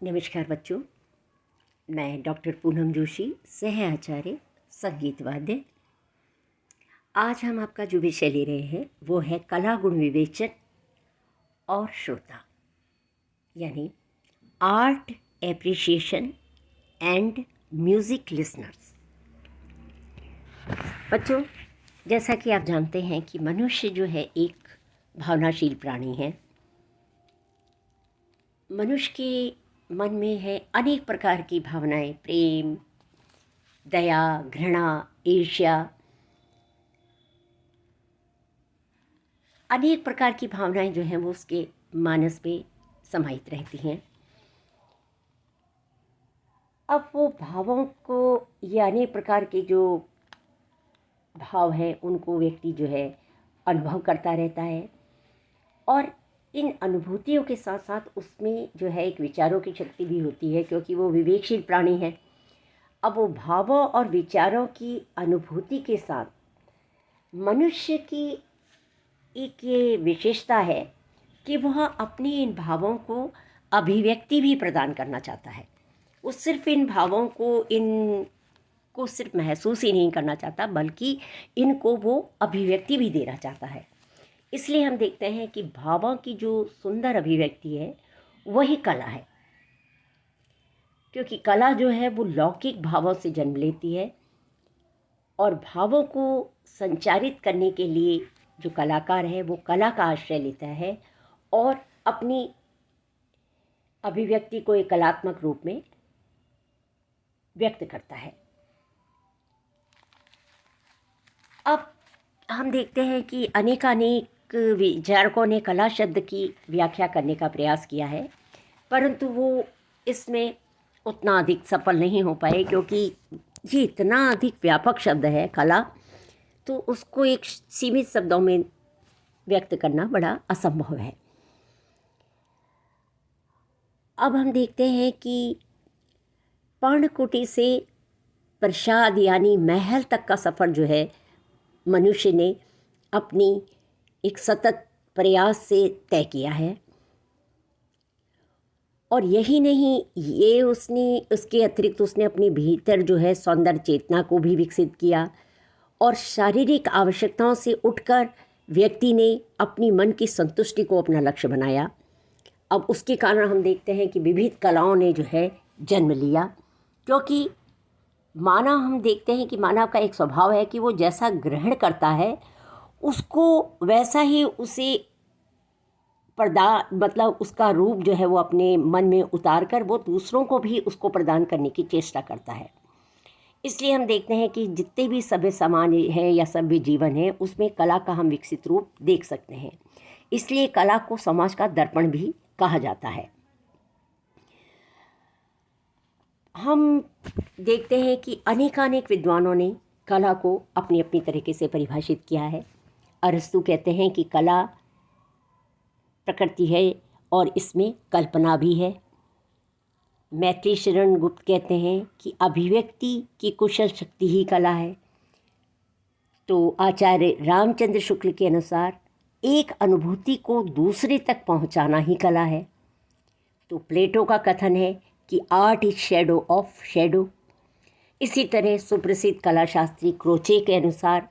नमस्कार बच्चों, मैं डॉक्टर पूनम जोशी, सह आचार्य संगीत वाद्य। आज हम आपका जो विषय ले रहे हैं वो है कला गुण विवेचन और श्रोता, यानी art appreciation and music listeners. बच्चों, जैसा कि आप जानते हैं कि मनुष्य जो है एक भावनाशील प्राणी है। मनुष्य के मन में है अनेक प्रकार की भावनाएं, प्रेम, दया, घृणा, ईर्ष्या, अनेक प्रकार की भावनाएं जो हैं वो उसके मानस में समाहित रहती हैं। अब वो भावों को, ये अनेक प्रकार के जो भाव हैं उनको व्यक्ति जो है अनुभव करता रहता है, और इन अनुभूतियों के साथ साथ उसमें जो है एक विचारों की शक्ति भी होती है, क्योंकि वो विवेकशील प्राणी है। अब वो भावों और विचारों की अनुभूति के साथ मनुष्य की एक ये विशेषता है कि वह अपने इन भावों को अभिव्यक्ति भी प्रदान करना चाहता है। वो सिर्फ इन भावों को सिर्फ महसूस ही नहीं करना चाहता, बल्कि इनको वो अभिव्यक्ति भी देना चाहता है। इसलिए हम देखते हैं कि भावों की जो सुंदर अभिव्यक्ति है वही कला है, क्योंकि कला जो है वो लौकिक भावों से जन्म लेती है, और भावों को संचारित करने के लिए जो कलाकार है वो कला का आश्रय लेता है और अपनी अभिव्यक्ति को एक कलात्मक रूप में व्यक्त करता है। अब हम देखते हैं कि अनेकानेक विचारकों ने कला शब्द की व्याख्या करने का प्रयास किया है, परंतु वो इसमें उतना अधिक सफल नहीं हो पाए, क्योंकि ये इतना अधिक व्यापक शब्द है कला, तो उसको एक सीमित शब्दों में व्यक्त करना बड़ा असंभव है। अब हम देखते हैं कि पर्णकुटी से प्रसाद यानी महल तक का सफ़र जो है मनुष्य ने अपनी एक सतत प्रयास से तय किया है। और यही नहीं, ये उसके अतिरिक्त उसने अपने भीतर जो है सौंदर्य चेतना को भी विकसित किया, और शारीरिक आवश्यकताओं से उठकर व्यक्ति ने अपनी मन की संतुष्टि को अपना लक्ष्य बनाया। अब उसके कारण हम देखते हैं कि विविध कलाओं ने जो है जन्म लिया, क्योंकि हम देखते हैं कि मानव का एक स्वभाव है कि वो जैसा ग्रहण करता है उसको वैसा ही उसे मतलब उसका रूप जो है वो अपने मन में उतार कर वो दूसरों को भी उसको प्रदान करने की चेष्टा करता है। इसलिए हम देखते हैं कि जितने भी सभ्य समाज हैं या सभ्य जीवन है उसमें कला का हम विकसित रूप देख सकते हैं। इसलिए कला को समाज का दर्पण भी कहा जाता है। हम देखते हैं कि अनेकानेक विद्वानों ने कला को अपनी अपनी तरीके से परिभाषित किया है। अरस्तु कहते हैं कि कला प्रकृति है और इसमें कल्पना भी है। मैत्री शरण गुप्त कहते हैं कि अभिव्यक्ति की कुशल शक्ति ही कला है। तो आचार्य रामचंद्र शुक्ल के अनुसार एक अनुभूति को दूसरे तक पहुंचाना ही कला है। तो प्लेटो का कथन है कि art is shadow of shadow. इसी तरह सुप्रसिद्ध कला शास्त्री क्रोचे के अनुसार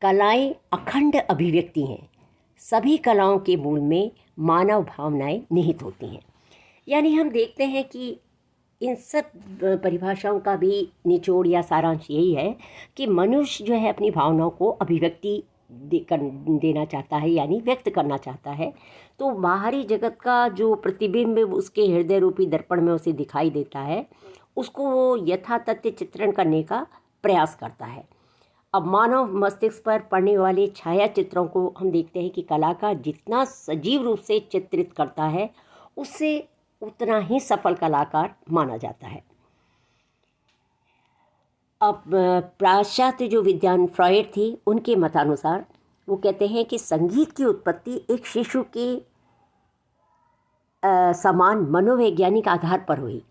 कलाएं अखंड अभिव्यक्ति हैं। सभी कलाओं के मूल में मानव भावनाएं निहित होती हैं। यानी हम देखते हैं कि इन सब परिभाषाओं का भी निचोड़ या सारांश यही है कि मनुष्य जो है अपनी भावनाओं को अभिव्यक्ति देना चाहता है, यानी व्यक्त करना चाहता है। तो बाहरी जगत का जो प्रतिबिंब उसके हृदय रूपी दर्पण में उसे दिखाई देता है, उसको वो यथातथ्य चित्रण करने का प्रयास करता है। अब मानव मस्तिष्क पर पड़ने वाले छाया चित्रों को हम देखते हैं कि कलाकार जितना सजीव रूप से चित्रित करता है उससे उतना ही सफल कलाकार माना जाता है। अब पाश्चात्य जो विद्वान फ्रॉइड थी, उनके मतानुसार वो कहते हैं कि संगीत की उत्पत्ति एक शिशु के समान मनोवैज्ञानिक आधार पर हुई।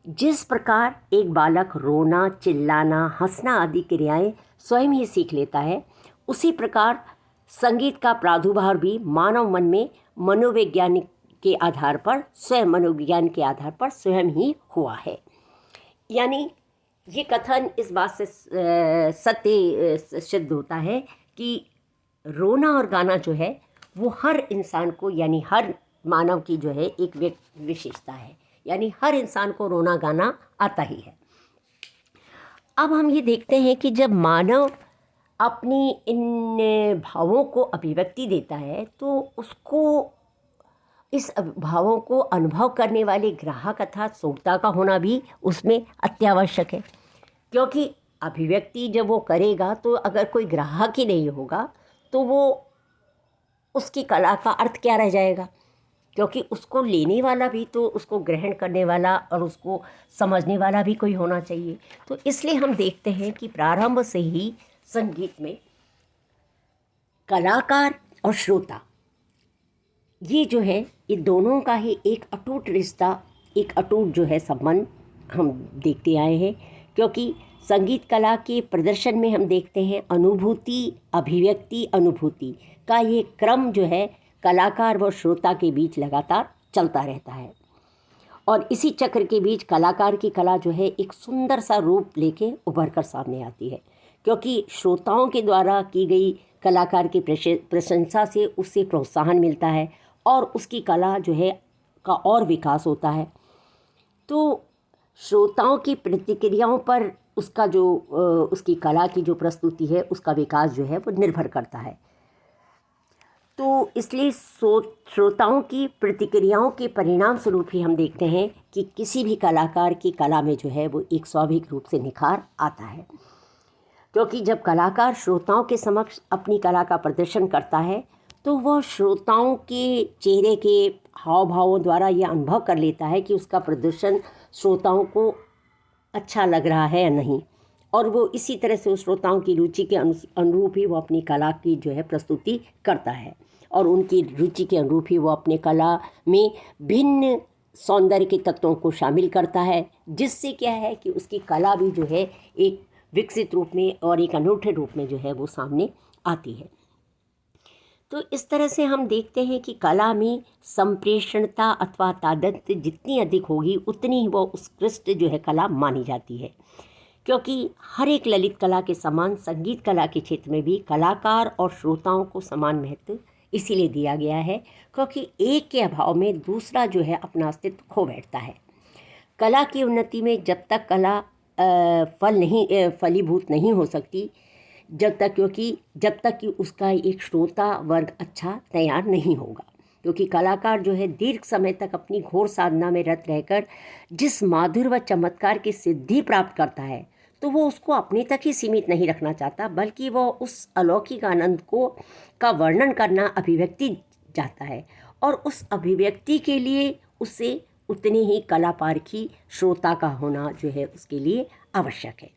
जिस प्रकार एक बालक रोना, चिल्लाना, हंसना आदि क्रियाएं स्वयं ही सीख लेता है, उसी प्रकार संगीत का प्रादुर्भाव भी मानव मन में मनोवैज्ञानिक के आधार पर, स्वयं मनोविज्ञान के आधार पर स्वयं ही हुआ है। यानी ये कथन इस बात से सत्य सिद्ध होता है कि रोना और गाना जो है वो हर इंसान को, यानी हर मानव की जो है एक विशेषता है, यानी हर इंसान को रोना गाना आता ही है। अब हम ये देखते हैं कि जब मानव अपनी इन भावों को अभिव्यक्ति देता है तो उसको, इस भावों को अनुभव करने वाले ग्राहक अर्थात श्रोता का होना भी उसमें अत्यावश्यक है। क्योंकि अभिव्यक्ति जब वो करेगा तो अगर कोई ग्राहक ही नहीं होगा तो वो, उसकी कला का अर्थ क्या रह जाएगा, क्योंकि उसको लेने वाला भी तो, उसको ग्रहण करने वाला और उसको समझने वाला भी कोई होना चाहिए। तो इसलिए हम देखते हैं कि प्रारंभ से ही संगीत में कलाकार और श्रोता, ये जो है, ये दोनों का ही एक अटूट रिश्ता, एक अटूट जो है संबंध हम देखते आए हैं। क्योंकि संगीत कला के प्रदर्शन में हम देखते हैं अनुभूति, अभिव्यक्ति, अनुभूति का ये क्रम जो है कलाकार व श्रोता के बीच लगातार चलता रहता है। और इसी चक्र के बीच कलाकार की कला जो है एक सुंदर सा रूप लेके उभर कर सामने आती है। क्योंकि श्रोताओं के द्वारा की गई कलाकार की प्रशंसा से उससे प्रोत्साहन मिलता है और उसकी कला जो है का और विकास होता है। तो श्रोताओं की प्रतिक्रियाओं पर उसका जो उसकी कला की जो प्रस्तुति है उसका विकास जो है वो निर्भर करता है। तो इसलिए श्रोताओं की प्रतिक्रियाओं के परिणाम स्वरूप ही हम देखते हैं कि किसी भी कलाकार की कला में जो है वो एक स्वाभाविक रूप से निखार आता है। क्योंकि जब कलाकार श्रोताओं के समक्ष अपनी कला का प्रदर्शन करता है तो वह श्रोताओं के चेहरे के हाव भावों द्वारा यह अनुभव कर लेता है कि उसका प्रदर्शन श्रोताओं को अच्छा लग रहा है या नहीं, और वो इसी तरह से उस श्रोताओं की रुचि के अनुरूप ही वो अपनी कला की जो है प्रस्तुति करता है और उनकी रुचि के अनुरूप ही वो अपने कला में भिन्न सौंदर्य के तत्वों को शामिल करता है, जिससे क्या है कि उसकी कला भी जो है एक विकसित रूप में और एक अनूठे रूप में जो है वो सामने आती है। तो इस तरह से हम देखते हैं कि कला में संप्रेषणता अथवा तादात्म्य जितनी अधिक होगी उतनी ही वो उत्कृष्ट जो है कला मानी जाती है। क्योंकि हर एक ललित कला के समान संगीत कला के क्षेत्र में भी कलाकार और श्रोताओं को समान महत्व इसीलिए दिया गया है क्योंकि एक के अभाव में दूसरा जो है अपना अस्तित्व खो बैठता है। कला की उन्नति में जब तक कला फलीभूत नहीं हो सकती जब तक कि उसका एक श्रोता वर्ग अच्छा तैयार नहीं होगा। क्योंकि कलाकार जो है दीर्घ समय तक अपनी घोर साधना में रत रहकर जिस माधुर्य व चमत्कार की सिद्धि प्राप्त करता है तो वो उसको अपने तक ही सीमित नहीं रखना चाहता, बल्कि वो उस अलौकिक आनंद का वर्णन करना, अभिव्यक्ति चाहता है और उस अभिव्यक्ति के लिए उसे उतनी ही कलापारखी श्रोता का होना जो है उसके लिए आवश्यक है।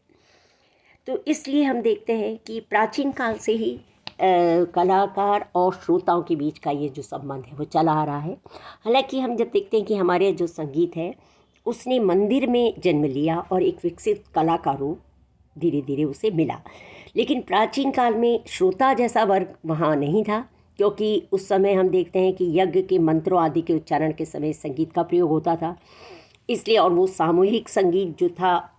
तो इसलिए हम देखते हैं कि प्राचीन काल से ही कलाकार और श्रोताओं के बीच का ये जो संबंध है वो चला आ रहा है। हालांकि हम जब देखते हैं कि हमारे जो संगीत है उसने मंदिर में जन्म लिया और एक विकसित कला का रूप धीरे धीरे उसे मिला, लेकिन प्राचीन काल में श्रोता जैसा वर्ग वहाँ नहीं था। क्योंकि उस समय हम देखते हैं कि यज्ञ के मंत्रों आदि के उच्चारण के समय संगीत का प्रयोग होता था, इसलिए और वो सामूहिक संगीत जो था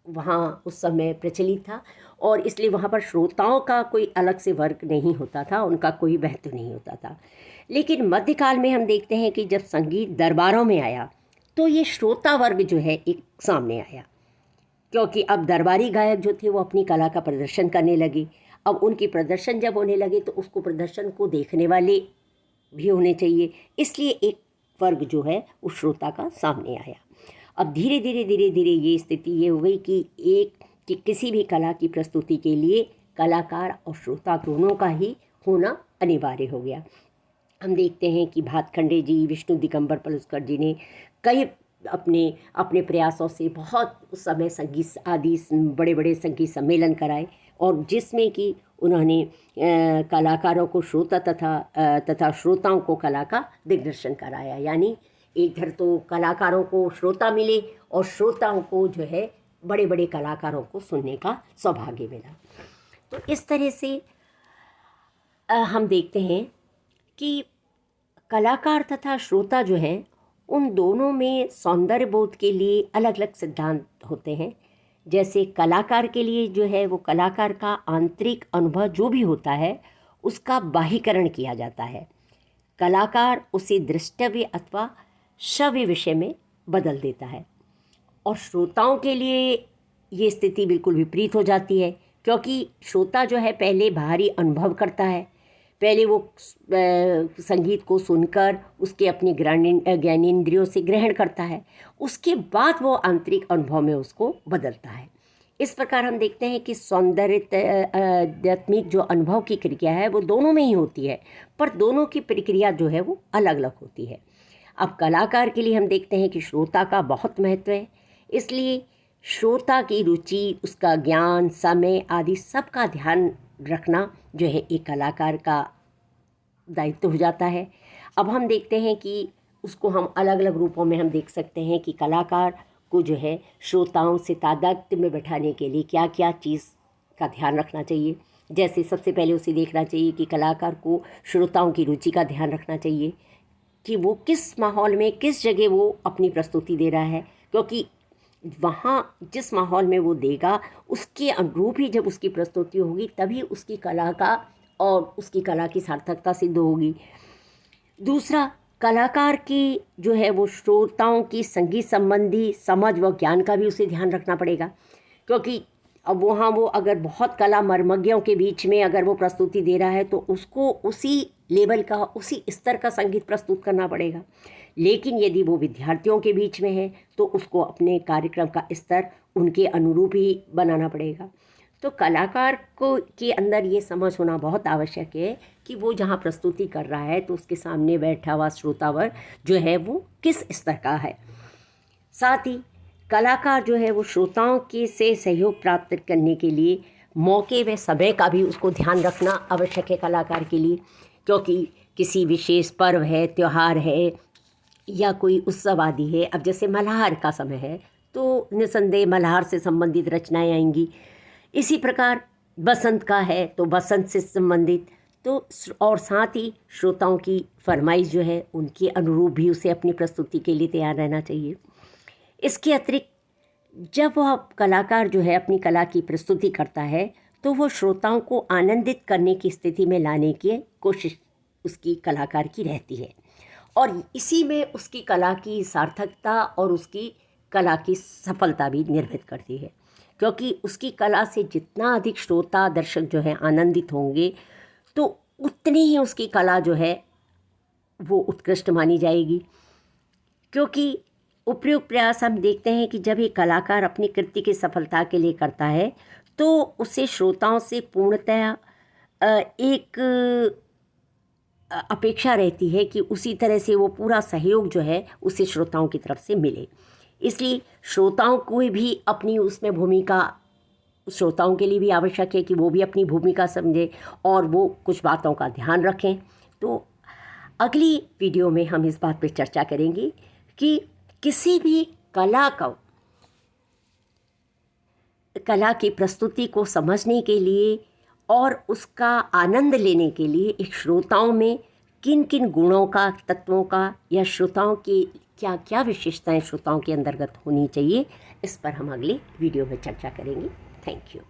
वहाँ उस समय प्रचलित था और इसलिए वहाँ पर श्रोताओं का कोई अलग से वर्ग नहीं होता था, उनका कोई महत्व नहीं होता था। लेकिन मध्यकाल में हम देखते हैं कि जब संगीत दरबारों में आया तो ये श्रोता वर्ग जो है एक सामने आया, क्योंकि अब दरबारी गायक जो थे वो अपनी कला का प्रदर्शन करने लगे। अब उनकी प्रदर्शन जब होने लगे तो उसको प्रदर्शन को देखने वाले भी होने चाहिए, इसलिए एक वर्ग जो है उस श्रोता का सामने आया। अब धीरे धीरे ये स्थिति ये हो गई कि किसी भी कला की प्रस्तुति के लिए कलाकार और श्रोता दोनों का ही होना अनिवार्य हो गया। हम देखते हैं कि भातखंडे जी, विष्णु दिगंबर पलुस्कर जी ने कई अपने प्रयासों से बहुत उस समय संगीत आदि बड़े बड़े संगीत सम्मेलन कराए और जिसमें कि उन्होंने कलाकारों को श्रोता तथा श्रोताओं को कला का दिग्दर्शन कराया। यानी इधर तो कलाकारों को श्रोता मिले और श्रोताओं को जो है बड़े बड़े कलाकारों को सुनने का सौभाग्य मिला। तो इस तरह से हम देखते हैं कि कलाकार तथा श्रोता जो हैं उन दोनों में सौंदर्य बोध के लिए अलग अलग सिद्धांत होते हैं। जैसे कलाकार के लिए जो है वो कलाकार का आंतरिक अनुभव जो भी होता है उसका बाह्यकरण किया जाता है। कलाकार उसे दृष्टव्य अथवा श्रव्य विषय में बदल देता है। और श्रोताओं के लिए ये स्थिति बिल्कुल विपरीत हो जाती है, क्योंकि श्रोता जो है पहले बाहरी अनुभव करता है, पहले वो संगीत को सुनकर उसके अपनी ज्ञानेंद्रियों से ग्रहण करता है, उसके बाद वो आंतरिक अनुभव में उसको बदलता है। इस प्रकार हम देखते हैं कि सौंदर्यात्मक जो अनुभव की क्रिया है वो दोनों में ही होती है, पर दोनों की प्रक्रिया जो है वो अलग अलग होती है। अब कलाकार के लिए हम देखते हैं कि श्रोता का बहुत महत्व है, इसलिए श्रोता की रुचि, उसका ज्ञान, समय आदि सब का ध्यान रखना जो है एक कलाकार का दायित्व हो जाता है। अब हम देखते हैं कि उसको हम अलग अलग रूपों में हम देख सकते हैं कि कलाकार को जो है श्रोताओं से तादात्म्य में बैठाने के लिए क्या क्या चीज़ का ध्यान रखना चाहिए। जैसे सबसे पहले उसे देखना चाहिए कि कलाकार को श्रोताओं की रुचि का ध्यान रखना चाहिए कि वो किस माहौल में, किस जगह वो अपनी प्रस्तुति दे रहा है, क्योंकि वहाँ जिस माहौल में वो देगा उसके अनुरूप ही जब उसकी प्रस्तुति होगी तभी उसकी कला का और उसकी कला की सार्थकता सिद्ध होगी। दूसरा, कलाकार की जो है वो श्रोताओं की संगीत संबंधी समझ व ज्ञान का भी उसे ध्यान रखना पड़ेगा, क्योंकि अब वहाँ वो अगर बहुत कला मर्मज्ञों के बीच में अगर वो प्रस्तुति दे रहा है तो उसको उसी लेवल का, उसी स्तर का संगीत प्रस्तुत करना पड़ेगा। लेकिन यदि वो विद्यार्थियों के बीच में है तो उसको अपने कार्यक्रम का स्तर उनके अनुरूप ही बनाना पड़ेगा। तो कलाकार को के अंदर ये समझ होना बहुत आवश्यक है कि वो जहाँ प्रस्तुति कर रहा है तो उसके सामने बैठा हुआ श्रोतावर जो है वो किस स्तर का है। साथ ही कलाकार जो है वो श्रोताओं के से सहयोग प्राप्त करने के लिए मौके व समय का भी उसको ध्यान रखना आवश्यक है कलाकार के लिए, क्योंकि किसी विशेष पर्व है, त्यौहार है या कोई उत्सव आदि है। अब जैसे मल्हार का समय है तो निसंदेह मल्हार से संबंधित रचनाएं आएंगी। इसी प्रकार बसंत का है तो बसंत से संबंधित, तो और साथ ही श्रोताओं की फरमाइश जो है उनके अनुरूप भी उसे अपनी प्रस्तुति के लिए तैयार रहना चाहिए। इसके अतिरिक्त जब वह कलाकार जो है अपनी कला की प्रस्तुति करता है तो वो श्रोताओं को आनंदित करने की स्थिति में लाने की कोशिश उसकी कलाकार की रहती है, और इसी में उसकी कला की सार्थकता और उसकी कला की सफलता भी निर्भर करती है, क्योंकि उसकी कला से जितना अधिक श्रोता दर्शक जो है आनंदित होंगे तो उतनी ही उसकी कला जो है वो उत्कृष्ट मानी जाएगी। क्योंकि उपयुक्त प्रयास हम देखते हैं कि जब एक कलाकार अपनी कृति की सफलता के लिए करता है तो उसे श्रोताओं से पूर्णतः एक अपेक्षा रहती है कि उसी तरह से वो पूरा सहयोग जो है उसे श्रोताओं की तरफ से मिले। इसलिए श्रोताओं को भी अपनी उसमें भूमिका, श्रोताओं के लिए भी आवश्यक है कि वो भी अपनी भूमिका समझे और वो कुछ बातों का ध्यान रखें। तो अगली वीडियो में हम इस बात पर चर्चा करेंगे कि किसी भी कला की प्रस्तुति को समझने के लिए और उसका आनंद लेने के लिए एक श्रोताओं में किन किन गुणों का, तत्वों का या श्रोताओं की क्या क्या विशेषताएं श्रोताओं के अंतर्गत होनी चाहिए, इस पर हम अगली वीडियो में चर्चा करेंगे। Thank you.